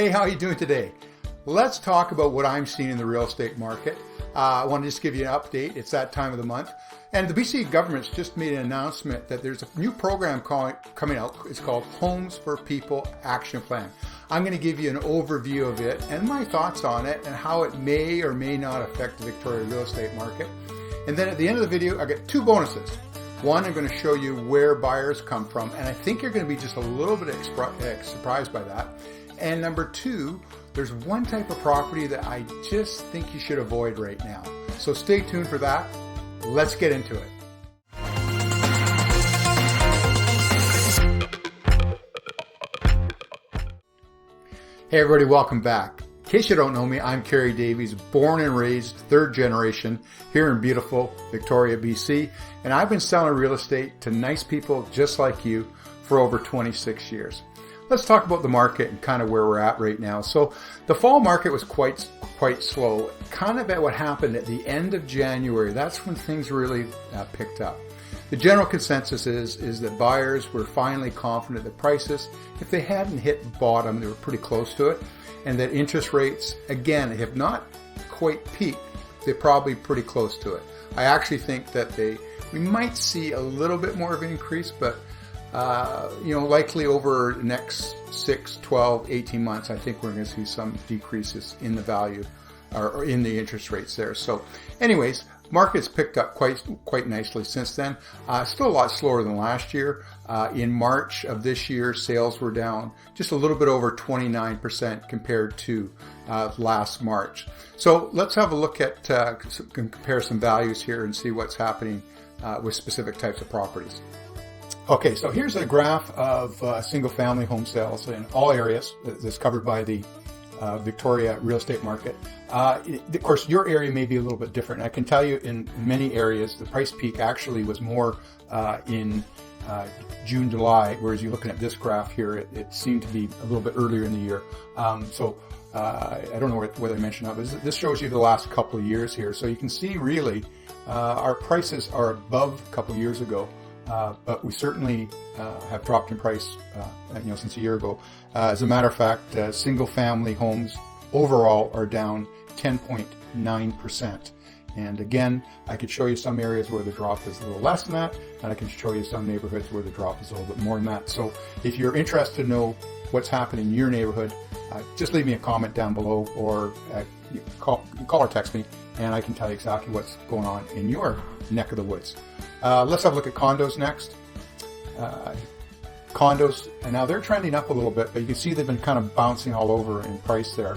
Hey, how are you doing today? Let's talk about what I'm seeing in the real estate market. I want to just give you an update. It's that time of the month. And the BC government's just made an announcement that there's a new program coming out. It's called Homes for People Action Plan. I'm going to give you an overview of it and my thoughts on it and how it may or may not affect the Victoria real estate market. And then at the end of the video, I get two bonuses. One, I'm going to show you where buyers come from, and I think you're going to be just a little bit surprised by that. And number two, there's one type of property that I just think you should avoid right now. So stay tuned for that. Let's get into it. Hey everybody, welcome back. In case you don't know me, I'm Kerry Davies, born and raised third generation here in beautiful Victoria, BC. And I've been selling real estate to nice people just like you for over 26 years. Let's talk about the market and kind of where we're at right now. So the fall market was quite slow. Kind of at what happened at the end of January. That's when things really picked up. The general consensus is that buyers were finally confident that prices, if they hadn't hit bottom, they were pretty close to it. And that interest rates, again, have not quite peaked. They're probably pretty close to it. I actually think that we might see a little bit more of an increase, but likely over the next 6, 12, 18 months, I think we're going to see some decreases in the value or in the interest rates there. So anyways, market's picked up quite nicely since then. Still a lot slower than last year. In March of this year, sales were down just a little bit over 29% compared to last March. So let's have a look at compare some values here and see what's happening with specific types of properties. Okay, so here's a graph of single-family home sales in all areas that's covered by the Victoria real estate market. Of course, your area may be a little bit different. I can tell you in many areas, the price peak actually was more in June, July, whereas you're looking at this graph here, it seemed to be a little bit earlier in the year. I don't know whether I mentioned that, but this shows you the last couple of years here. So you can see really our prices are above a couple of years ago. But we certainly have dropped in price, since a year ago. As a matter of fact, single-family homes overall are down 10.9%. And again, I could show you some areas where the drop is a little less than that, and I can show you some neighborhoods where the drop is a little bit more than that. So if you're interested to know what's happening in your neighborhood, just leave me a comment down below, or call or text me, and I can tell you exactly what's going on in your neck of the woods. Let's have a look at condos next. Condos, and now they're trending up a little bit, but you can see they've been kind of bouncing all over in price there.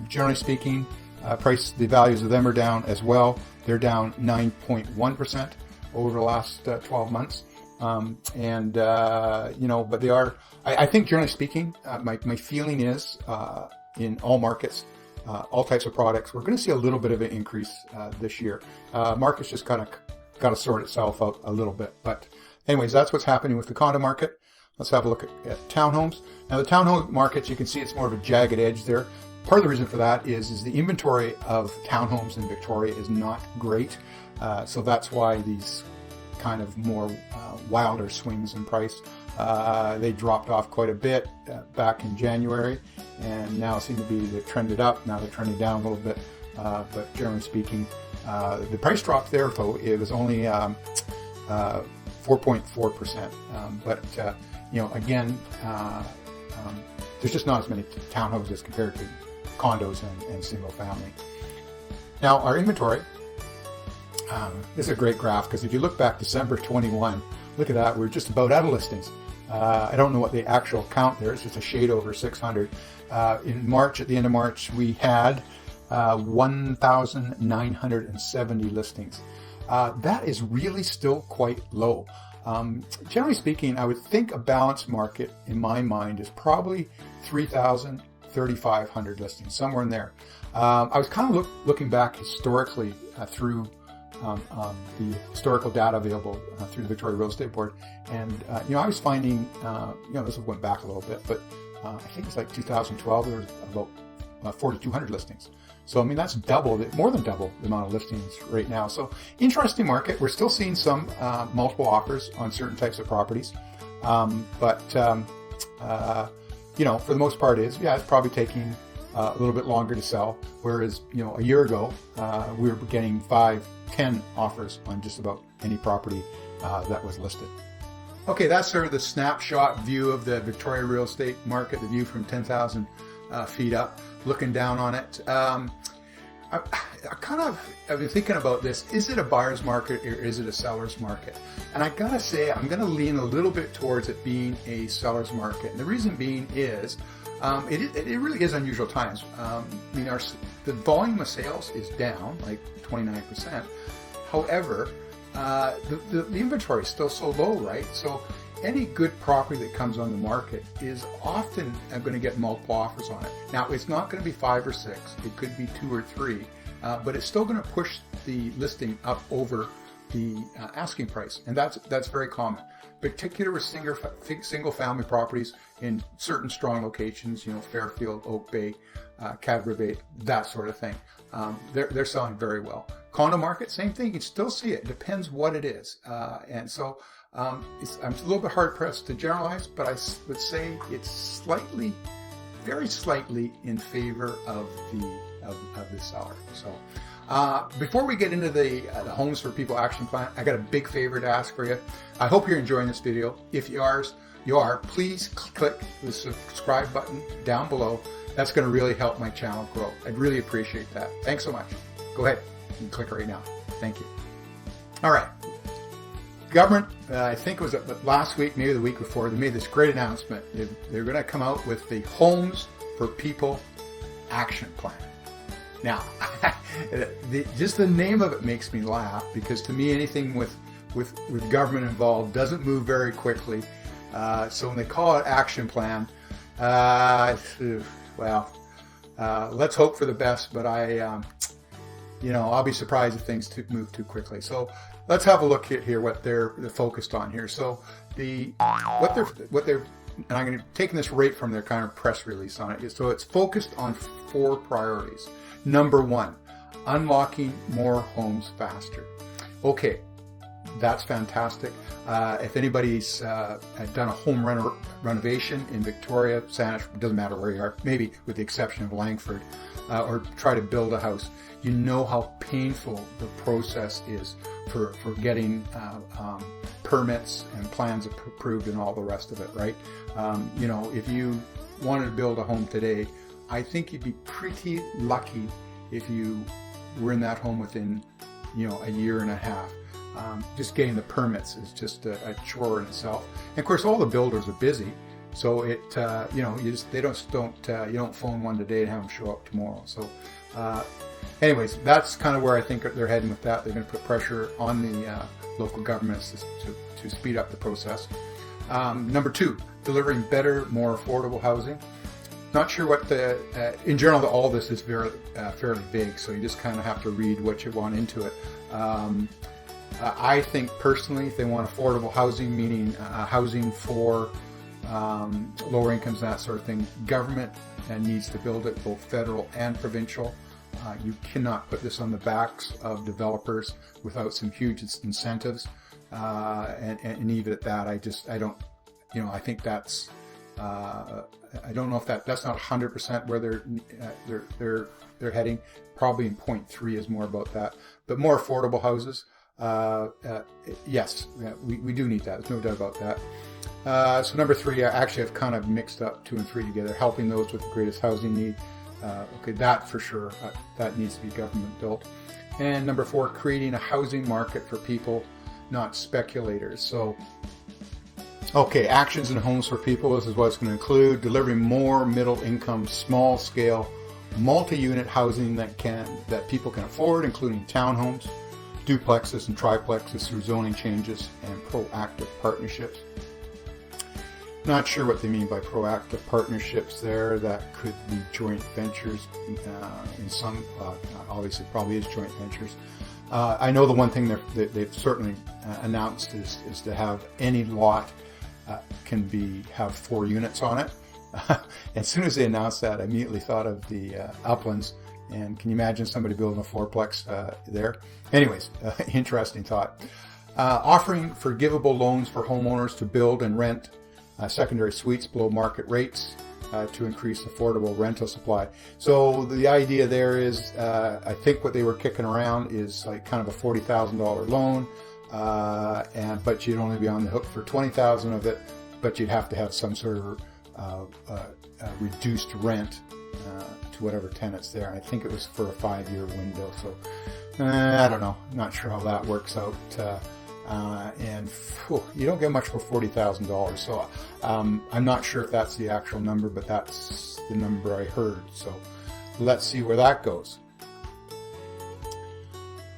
Generally speaking, the values of them are down as well. They're down 9.1% over the last 12 months. But they are, I think generally speaking, my feeling is in all markets, all types of products, we're going to see a little bit of an increase this year. Market's just kind of got to sort itself out a little bit. But anyways, that's what's happening with the condo market. Let's have a look at townhomes. Now the townhome markets, you can see it's more of a jagged edge there. Part of the reason for that is the inventory of townhomes in Victoria is not great. So that's why these kind of more wilder swings in price. They dropped off quite a bit back in January, and now seem to be they've trended up. Now they're trending down a little bit. But generally speaking, the price drop there, though, it was only 4.4%. There's just not as many townhouses compared to condos and single family. Now, our inventory, this is a great graph, because if you look back December 21, look at that, we're just about out of listings. I don't know what the actual count there is, it's just a shade over 600. In March, at the end of March, we had 1,970 listings. That is really still quite low. Generally speaking, I would think a balanced market in my mind is probably 3,000, 3,500 listings, somewhere in there. I was kind of looking back historically through the historical data available through the Victoria Real Estate Board, and I was finding, this went back a little bit, but I think it's like 2012, there was about 4,200 listings. So, I mean, that's more than double the amount of listings right now. So, interesting market. We're still seeing some multiple offers on certain types of properties. for the most part is, it's probably taking a little bit longer to sell. Whereas, a year ago, we were getting 5, 10 offers on just about any property that was listed. Okay, that's sort of the snapshot view of the Victoria real estate market, the view from 10,000 feet up, looking down on it. I've been thinking about this. Is it a buyer's market or is it a seller's market? And I gotta say, I'm gonna lean a little bit towards it being a seller's market. And the reason being is, it really is unusual times. The volume of sales is down like 29%. However, the inventory is still so low, right? So any good property that comes on the market is often going to get multiple offers on it. Now, it's not going to be 5 or 6. It could be 2 or 3, but it's still going to push the listing up over the asking price, and that's very common, particularly with single family properties in certain strong locations. Fairfield, Oak Bay, Cadbury Bay, that sort of thing. They're selling very well. Condo market, same thing. You can still see it. Depends what it is, and so. I'm a little bit hard pressed to generalize, but I would say it's very slightly in favor of the seller. So before we get into the Homes for People action plan, I got a big favor to ask for you. I hope you're enjoying this video. If you are, please click the subscribe button down below. That's going to really help my channel grow. I'd really appreciate that. Thanks so much. Go ahead and click right now. Thank you. All right. Government, I think it was last week, maybe the week before, they made this great announcement. They're going to come out with the Homes for People action plan. Now, just the name of it makes me laugh, because to me, anything with government involved doesn't move very quickly. So when they call it action plan, let's hope for the best, but I'll be surprised if things move too quickly. So let's have a look here what they're focused on here. So what they're and I'm going to take this right from their kind of press release on it. So it's focused on 4 priorities. Number 1, unlocking more homes faster. Okay, that's fantastic. If anybody's done a home renovation in Victoria, Saanich, doesn't matter where you are, maybe with the exception of Langford, or try to build a house, you know how painful the process is for getting permits and plans approved and all the rest of it, right? If you wanted to build a home today, I think you'd be pretty lucky if you were in that home within, a year and a half. Just getting the permits is just a chore in itself. And of course, all the builders are busy, so it you don't phone one today and have them show up tomorrow. So, anyways, that's kind of where I think they're heading with that. They're going to put pressure on the local governments to speed up the process. Number 2, delivering better, more affordable housing. Not sure what in general, all this is fairly big, so you just kind of have to read what you want into it. I think personally, if they want affordable housing, meaning housing for lower incomes, that sort of thing, government needs to build it, both federal and provincial. You cannot put this on the backs of developers without some huge incentives, and leave it at that. I think that's. I don't know if that's not 100% where they're heading. Probably in point 3 is more about that. But more affordable houses, yes, we do need that. There's no doubt about that. So number 3, actually I've kind of mixed up 2 and 3 together, helping those with the greatest housing need. Okay, that for sure, that needs to be government built. And number 4, creating a housing market for people, not speculators. So, okay, actions and homes for people. This is what it's going to include: delivering more middle income, small scale, multi-unit housing that people can afford, including townhomes, duplexes and triplexes through zoning changes and proactive partnerships. Not sure what they mean by proactive partnerships there. That could be joint ventures in some, obviously probably is joint ventures. I know the one thing they've certainly announced is to have any lot can have 4 units on it. As soon as they announced that, I immediately thought of the Uplands, and can you imagine somebody building a 4-plex there? Anyways, interesting thought. Offering forgivable loans for homeowners to build and rent secondary suites below market rates. to increase affordable rental supply. So the idea there is, I think what they were kicking around is like kind of a $40,000 loan, but you'd only be on the hook for $20,000 of it, but you'd have to have some sort of reduced rent to whatever tenant's there. And I think it was for a 5-year window. So I don't know. I'm not sure how that works out. You don't get much for $40,000. So I'm not sure if that's the actual number, but that's the number I heard. So let's see where that goes.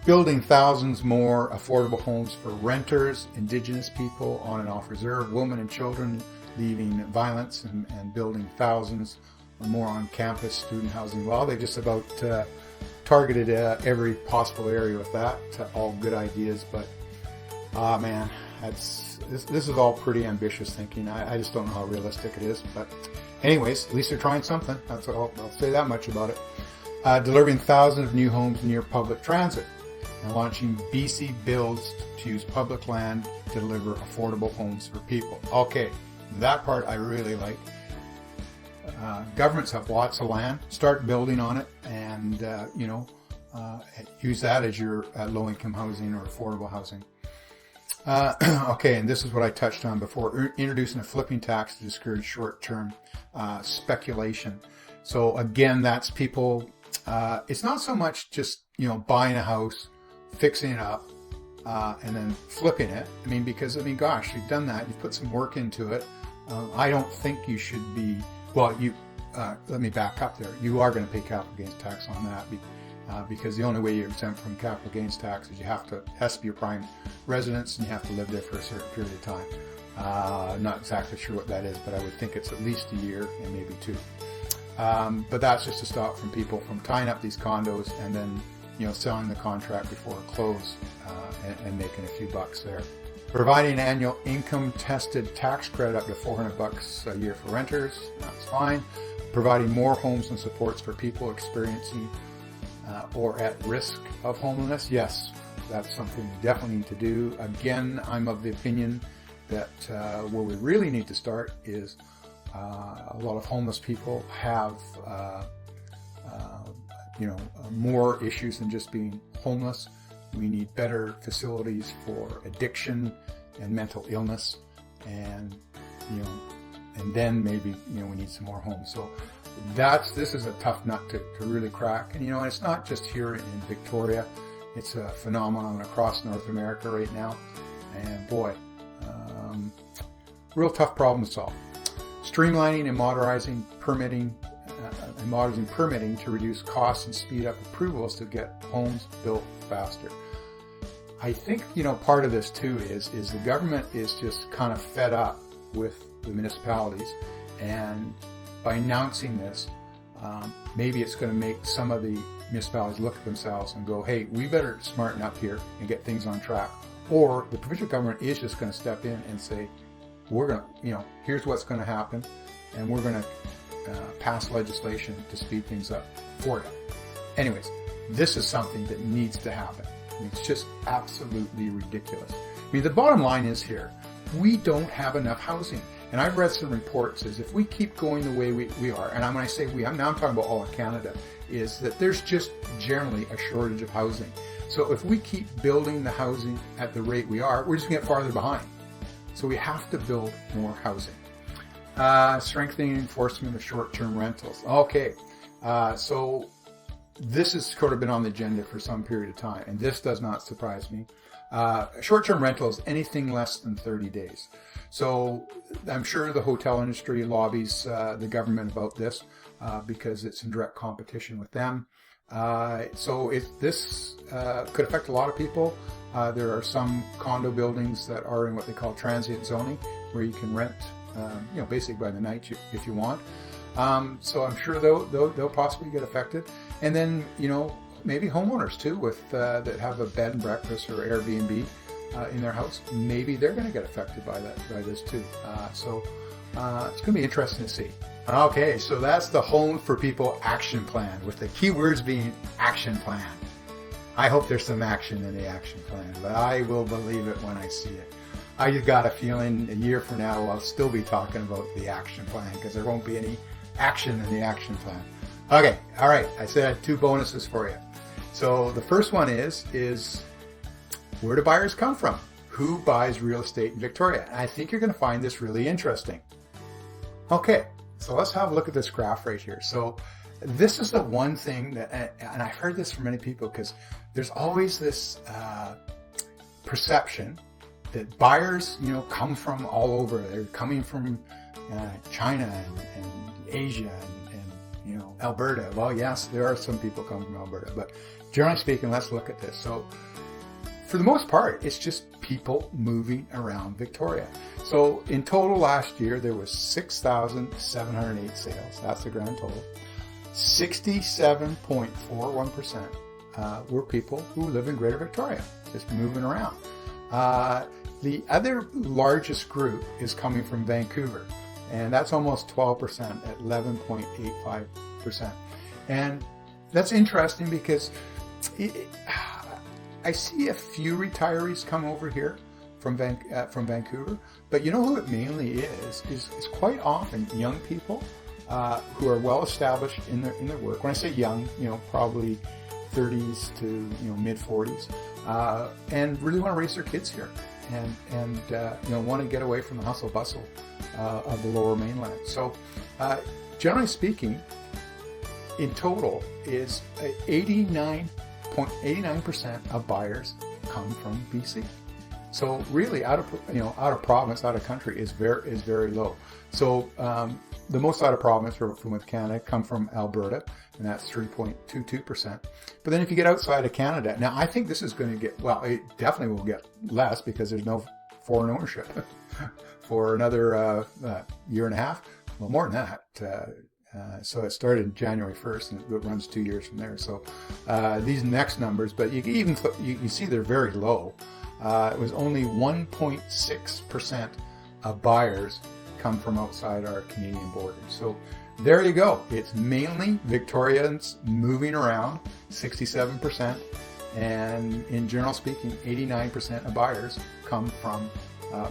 Building thousands more affordable homes for renters, Indigenous people on and off reserve, women and children, leaving violence, and building thousands more on campus student housing. Well, they just about targeted every possible area with that. All good ideas, but man, this is all pretty ambitious thinking. I just don't know how realistic it is. But anyways, at least they're trying something. That's all. I'll say that much about it. Delivering thousands of new homes near public transit. And launching BC Builds to use public land to deliver affordable homes for people. Okay, that part I really like. Governments have lots of land. Start building on it, and use that as your low-income housing or affordable housing. Okay, and this is what I touched on before, introducing a flipping tax to discourage short-term speculation. So again, that's people, it's not so much just, buying a house, fixing it up, and then flipping it. Gosh, you've done that. You've put some work into it. I don't think you should be, let me back up there. You are going to pay capital gains tax on that because the only way you're exempt from capital gains tax is it has to be your prime residence, and you have to live there for a certain period of time. Not exactly sure what that is, but I would think it's at least a year and maybe 2. But that's just to stop from people from tying up these condos and then selling the contract before it close and making a few bucks there. Providing annual income tested tax credit up to $400 a year for renters, that's fine. Providing more homes and supports for people experiencing or at risk of homelessness, yes, that's something we definitely need to do. Again, I'm of the opinion that where we really need to start is a lot of homeless people have more issues than just being homeless. We need better facilities for addiction and mental illness, and then maybe we need some more homes. So this is a tough nut to really crack. And it's not just here in Victoria; it's a phenomenon across North America right now. And boy, real tough problem to solve. Streamlining and modernizing permitting. To reduce costs and speed up approvals to get homes built faster. I think, part of this too is the government is just kind of fed up with the municipalities, and by announcing this, maybe it's going to make some of the municipalities look at themselves and go, hey, we better smarten up here and get things on track. Or the provincial government is just going to step in and say, we're going to, here's what's going to happen, and we're going to pass legislation to speed things up for you. Anyways, this is something that needs to happen. It's just absolutely ridiculous. The bottom line is here, we don't have enough housing. And I've read some reports is if we keep going the way we are, and when I say we, now I'm talking about all of Canada, is that there's just generally a shortage of housing. So if we keep building the housing at the rate we are, we're just going to get farther behind. So we have to build more housing. Strengthening enforcement of short-term rentals. Okay, so this has sort of been on the agenda for some period of time, and this does not surprise me. Short-term rentals, anything less than 30 days. So I'm sure the hotel industry lobbies the government about this because it's in direct competition with them. So this could affect a lot of people. There are some condo buildings that are in what they call transient zoning, where you can rent basically by the night if you want. So I'm sure they'll possibly get affected. And then, maybe homeowners too with that have a bed and breakfast or Airbnb in their house. Maybe they're going to get affected by this too. So it's going to be interesting to see. Okay, so that's the Home for People action plan, with the key words being action plan. I hope there's some action in the action plan, but I will believe it when I see it. I just got a feeling a year from now I'll still be talking about the action plan because there won't be any action in the action plan. Okay, all right. I said I had 2 bonuses for you. So the first one is where do buyers come from? Who buys real estate in Victoria? And I think you're going to find this really interesting. Okay, so let's have a look at this graph right here. So this is the one thing that, and I've heard this from many people, because there's always this perception that buyers, come from all over. They're coming from China and Asia and Alberta. Well, yes, there are some people coming from Alberta, but generally speaking, let's look at this. So for the most part, it's just people moving around Victoria. So in total last year, there was 6,708 sales. That's the grand total. 67.41% were people who live in Greater Victoria, just moving around. The other largest group is coming from Vancouver, and that's almost 12% at 11.85%. And that's interesting because I see a few retirees come over here from Vancouver, but you know who it mainly is quite often young people who are well established in their work. When I say young, probably 30s to mid 40s, and really want to raise their kids here, and want to get away from the hustle bustle of the Lower Mainland. So, generally speaking, in total, is 89% of buyers come from BC. So really, out of province, out of country is very low. So the most out of province from with Canada come from Alberta, and that's 3.22%. But then if you get outside of Canada, now I think this is going to get, well, it definitely will get less because there's no foreign ownership for another year and a half. Well, more than that. So it started January 1st and it runs 2 years from there. So these next numbers, but you see they're very low. It was only 1.6% of buyers come from outside our Canadian borders. So there you go. It's mainly Victorians moving around, 67%. And in general speaking, 89% of buyers come from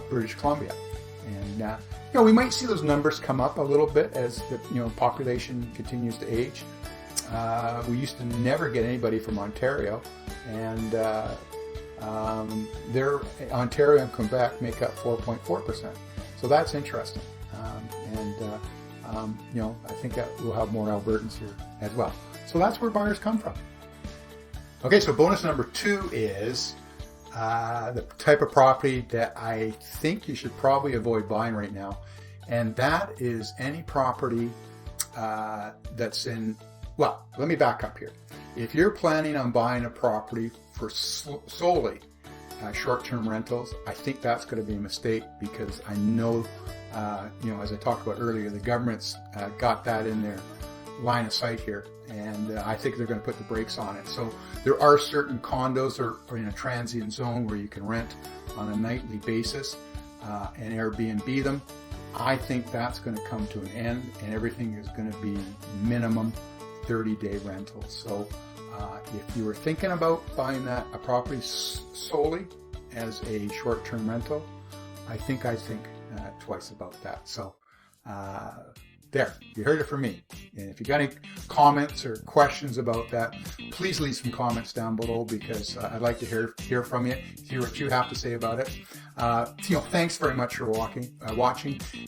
British Columbia. And we might see those numbers come up a little bit as the population continues to age. We used to never get anybody from Ontario, and Ontario and Quebec make up 4.4%. So that's interesting, I think that we'll have more Albertans here as well. So that's where buyers come from. Okay, so bonus number 2 is the type of property that I think you should probably avoid buying right now, and that is any property that's in, well, let me back up here. If you're planning on buying a property for solely short-term rentals, I think that's going to be a mistake, because I know, as I talked about earlier, the government's got that in their line of sight here, and I think they're going to put the brakes on it. So there are certain condos or in a transient zone where you can rent on a nightly basis and Airbnb them. I think that's going to come to an end, and everything is going to be minimum 30-day rentals. So if you were thinking about buying a property solely as a short-term rental, I think twice about that. So there, you heard it from me. And if you got any comments or questions about that, please leave some comments down below, because I'd like to hear from you, hear what you have to say about it. Thanks very much for watching.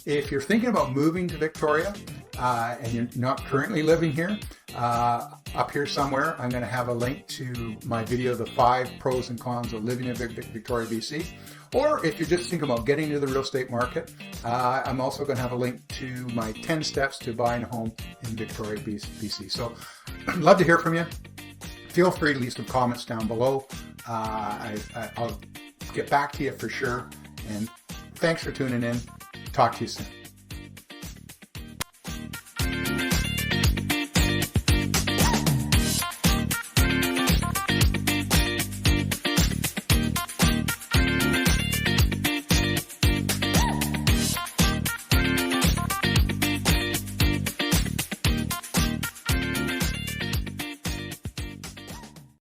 If you're thinking about moving to Victoria and you're not currently living here, up here somewhere, I'm going to have a link to my video, The 5 Pros and Cons of Living in Victoria, BC. Or if you're just thinking about getting into the real estate market, I'm also going to have a link to my 10 steps to buying a home in Victoria, BC. So I'd love to hear from you. Feel free to leave some comments down below. I'll get back to you for sure. And thanks for tuning in. Talk to you soon.